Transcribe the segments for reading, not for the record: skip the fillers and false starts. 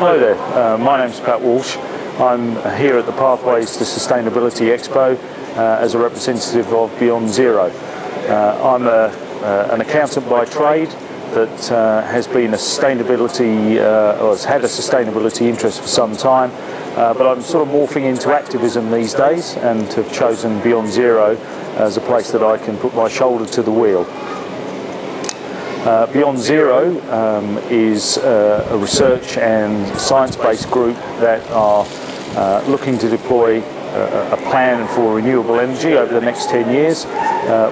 Hello there, my name's Pat Walsh. I'm here at the Pathways to Sustainability Expo as a representative of Beyond Zero. I'm an accountant by trade that has been a sustainability, or has had a sustainability interest for some time, but I'm sort of morphing into activism these days and have chosen Beyond Zero as a place that I can put my shoulder to the wheel. Beyond Zero is a research and science-based group that are looking to deploy a plan for renewable energy over the next 10 years.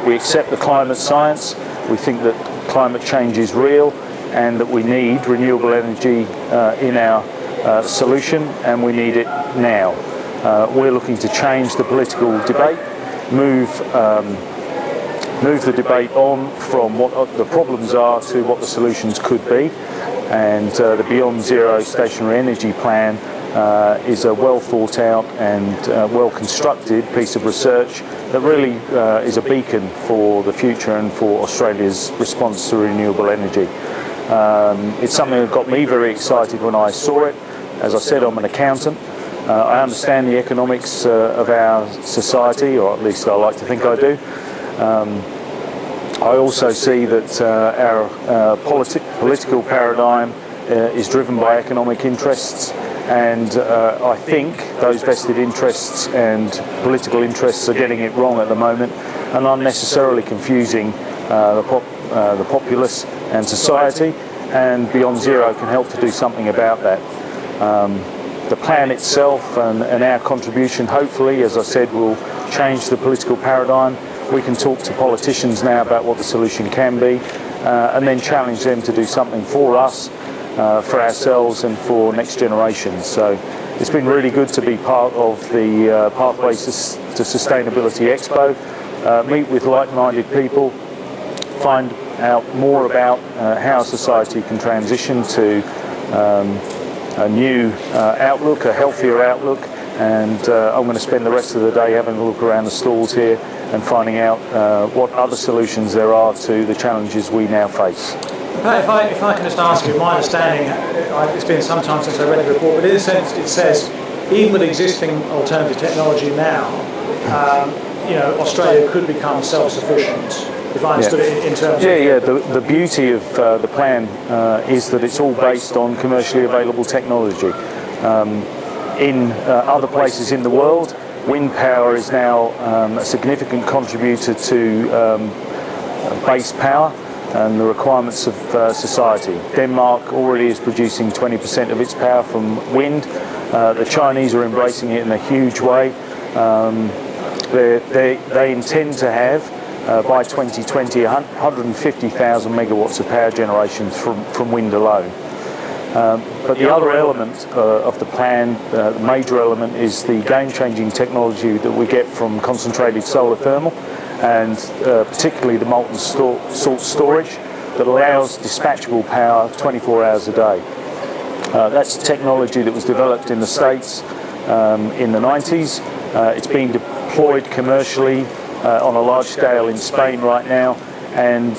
We accept the climate science. We think that climate change is real and that we need renewable energy in our solution, and we need it now. We're looking to change the political debate, move the debate on from what the problems are to what the solutions could be, and the Beyond Zero Stationary Energy Plan is a well thought out and well constructed piece of research that really is a beacon for the future and for Australia's response to renewable energy. It's something that got me very excited when I saw it. As I said, I'm an accountant. I understand the economics of our society, or at least I like to think I do. I also see that our political paradigm is driven by economic interests, and I think those vested interests and political interests are getting it wrong at the moment and unnecessarily confusing the populace and society, and Beyond Zero can help to do something about that. The plan itself and our contribution, hopefully, as I said, will change the political paradigm. We can talk to politicians now about what the solution can be, and then challenge them to do something for us, for ourselves and for next generations. So it's been really good to be part of the Pathways to Sustainability Expo, meet with like-minded people, find out more about how society can transition to a new outlook, a healthier outlook, and I'm going to spend the rest of the day having a look around the stalls here and finding out what other solutions there are to the challenges we now face. If I can just ask you, my understanding, it's been some time since I read the report, but in a sense it says even with existing alternative technology now, Australia could become self-sufficient, if I understood it in terms of... The beauty of the plan is that it's all based on commercially available technology. In other places in the world, wind power is now a significant contributor to base power and the requirements of society. Denmark already is producing 20% of its power from wind. The Chinese are embracing it in a huge way. They intend to have, by 2020, 150,000 megawatts of power generation from wind alone. But the other element of the plan, the major element, is the game-changing technology that we get from concentrated solar thermal, and particularly the molten salt storage that allows dispatchable power 24 hours a day. That's technology that was developed in the States in the 90s. It's being deployed commercially on a large scale in Spain right now, and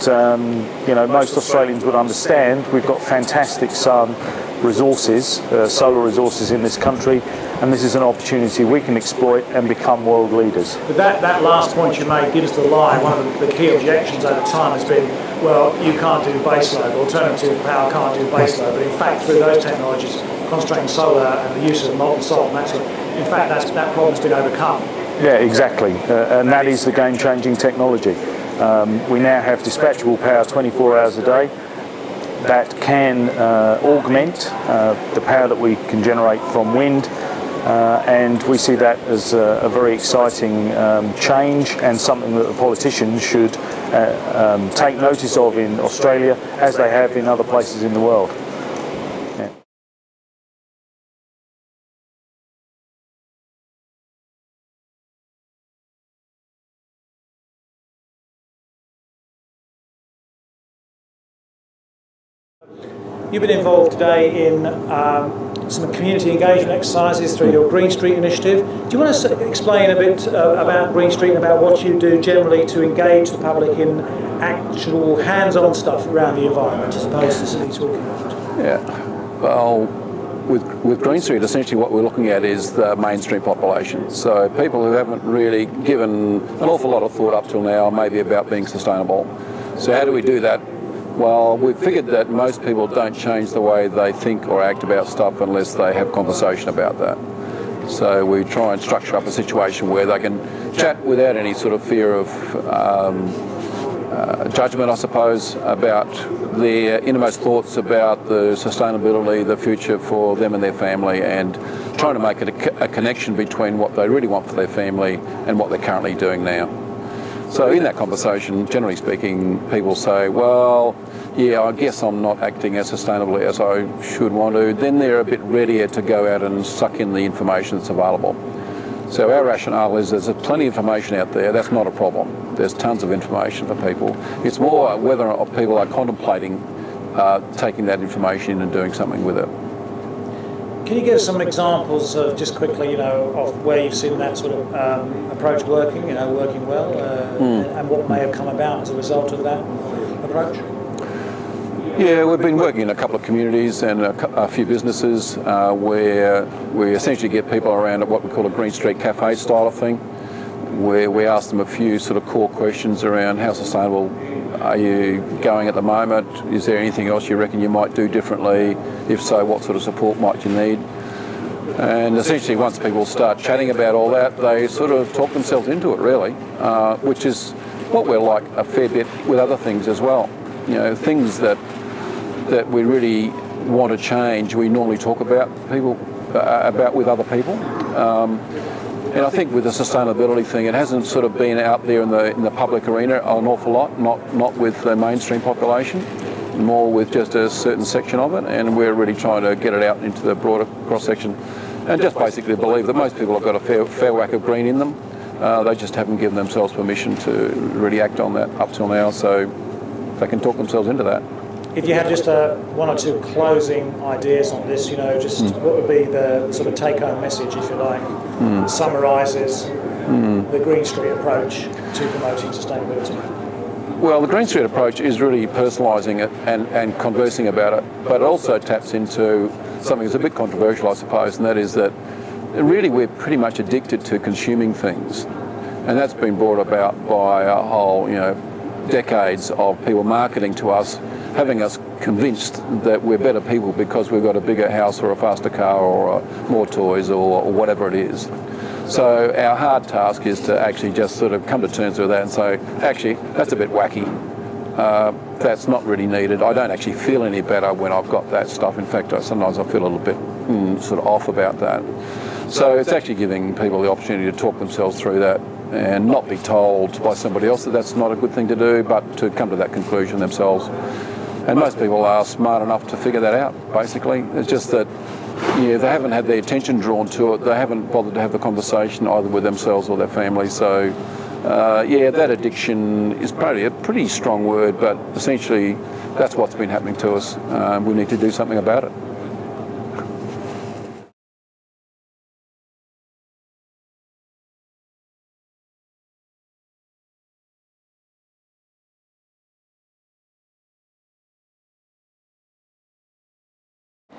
most Australians would understand we've got fantastic sun resources, solar resources in this country, and this is an opportunity we can exploit and become world leaders. But that last point you made gives the lie. One of the key objections over time has been, well, you can't do baseload, alternative power can't do baseload, but in fact through those technologies, concentrating solar and the use of molten salt, in fact that problem's been overcome. Yeah, exactly, and that is the game-changing technology. We now have dispatchable power 24 hours a day that can augment the power that we can generate from wind, and we see that as a very exciting change and something that the politicians should take notice of in Australia, as they have in other places in the world. Yeah. You've been involved today in some community engagement exercises through your Green Street initiative. Do you want to explain a bit about Green Street and about what you do generally to engage the public in actual hands-on stuff around the environment as opposed to simply talking about it? Yeah, well, with Green Street, essentially what we're looking at is the mainstream population. So people who haven't really given an awful lot of thought up till now, maybe about being sustainable. So how do we do that? Well, we've figured that most people don't change the way they think or act about stuff unless they have conversation about that. So we try and structure up a situation where they can chat without any sort of fear of judgment, I suppose, about their innermost thoughts about the sustainability, the future for them and their family, and trying to make it a connection between what they really want for their family and what they're currently doing now. So in that conversation, generally speaking, people say, well, yeah, I guess I'm not acting as sustainably as I should want to. Then they're a bit readier to go out and suck in the information that's available. So our rationale is there's plenty of information out there. That's not a problem. There's tons of information for people. It's more whether or not people are contemplating taking that information and doing something with it. Can you give us some examples of, just quickly, of where you've seen that sort of approach working, working well, and what may have come about as a result of that approach? Yeah, we've been working in a couple of communities and a few businesses where we essentially get people around at what we call a Green Street Cafe style of thing, where we ask them a few sort of core questions around how sustainable are you going at the moment? Is there anything else you reckon you might do differently? If so, what sort of support might you need? And essentially once people start chatting about all that, they sort of talk themselves into it really, which is what we're like a fair bit with other things as well. Things that we really want to change, we normally talk about with other people. And I think with the sustainability thing, it hasn't sort of been out there in the public arena an awful lot, not with the mainstream population, more with just a certain section of it, and we're really trying to get it out into the broader cross-section and just basically believe that most people have got a fair whack of green in them. They just haven't given themselves permission to really act on that up till now, so they can talk themselves into that. If you had just one or two closing ideas on this, what would be the sort of take-home message, if you like, that summarises the Green Street approach to promoting sustainability? Well, the Green Street approach is really personalising it and conversing about it, but it also taps into something that's a bit controversial, I suppose, and that is that really we're pretty much addicted to consuming things, and that's been brought about by a whole, decades of people marketing to us, having us convinced that we're better people because we've got a bigger house or a faster car or more toys or whatever it is. So our hard task is to actually just sort of come to terms with that and say, actually, that's a bit wacky. That's not really needed. I don't actually feel any better when I've got that stuff. In fact, sometimes I feel a little bit sort of off about that. So it's actually giving people the opportunity to talk themselves through that and not be told by somebody else that that's not a good thing to do, but to come to that conclusion themselves. And most people are smart enough to figure that out, basically. It's just that they haven't had their attention drawn to it. They haven't bothered to have the conversation either with themselves or their family. So, that addiction is probably a pretty strong word, but essentially that's what's been happening to us. We need to do something about it.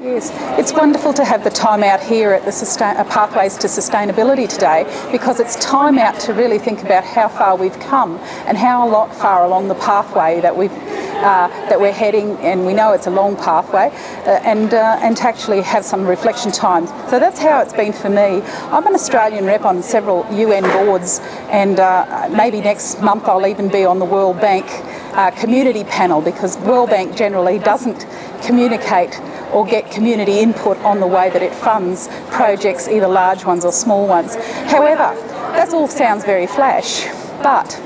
Yes, it's wonderful to have the time out here at the Pathways to Sustainability today, because it's time out to really think about how far we've come and how far along the pathway that we're heading, and we know it's a long pathway, and to actually have some reflection time. So that's how it's been for me. I'm an Australian rep on several UN boards, and maybe next month I'll even be on the World Bank community panel, because World Bank generally doesn't communicate or get community input on the way that it funds projects, either large ones or small ones. However, that all sounds very flash, but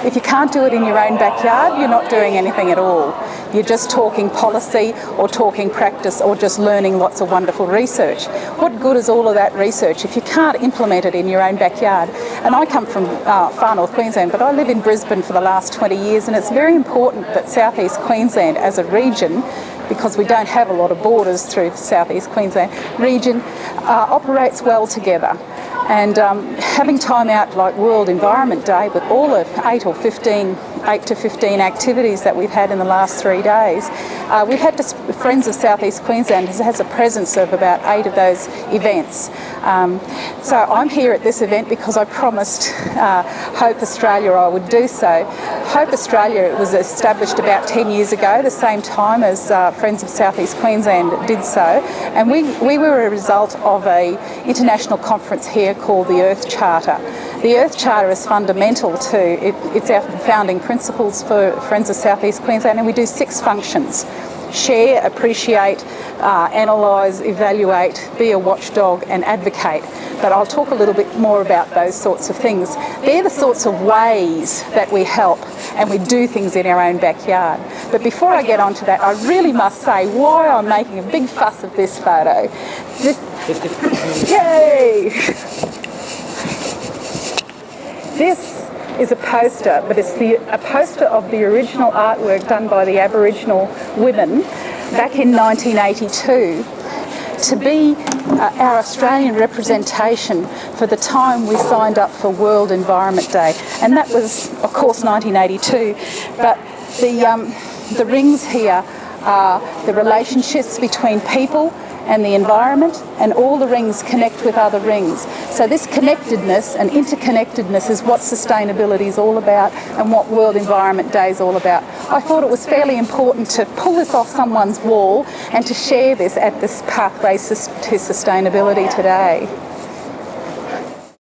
if you can't do it in your own backyard, you're not doing anything at all. You're just talking policy or talking practice or just learning lots of wonderful research. What good is all of that research if you can't implement it in your own backyard? And I come from far north Queensland, but I live in Brisbane for the last 20 years, and it's very important that southeast Queensland as a region, because we don't have a lot of borders through the southeast Queensland region, operates well together. And having time out like World Environment Day with all the 8 to 15 activities that we've had in the last 3 days, we've had to Friends of South East Queensland has a presence of about 8 of those events. So I'm here at this event because I promised Hope Australia I would do so. Hope Australia was established about 10 years ago, the same time as Friends of South East Queensland did so, and we were a result of an international conference here called the Earth Charter. The Earth Charter is fundamental to it's our founding principles for Friends of South East Queensland, and we do 6 functions: share, appreciate, analyse, evaluate, be a watchdog and advocate. But I'll talk a little bit more about those sorts of things. They're the sorts of ways that we help and we do things in our own backyard. But before I get on to that, I really must say why I'm making a big fuss of this photo. Yay! This is a poster, but it's a poster of the original artwork done by the Aboriginal women back in 1982 to be our Australian representation for the time we signed up for World Environment Day. And that was, of course, 1982. But the rings here are the relationships between people and the environment, and all the rings connect with other rings. So this connectedness and interconnectedness is what sustainability is all about and what World Environment Day is all about. I thought it was fairly important to pull this off someone's wall and to share this at this Pathways to Sustainability today.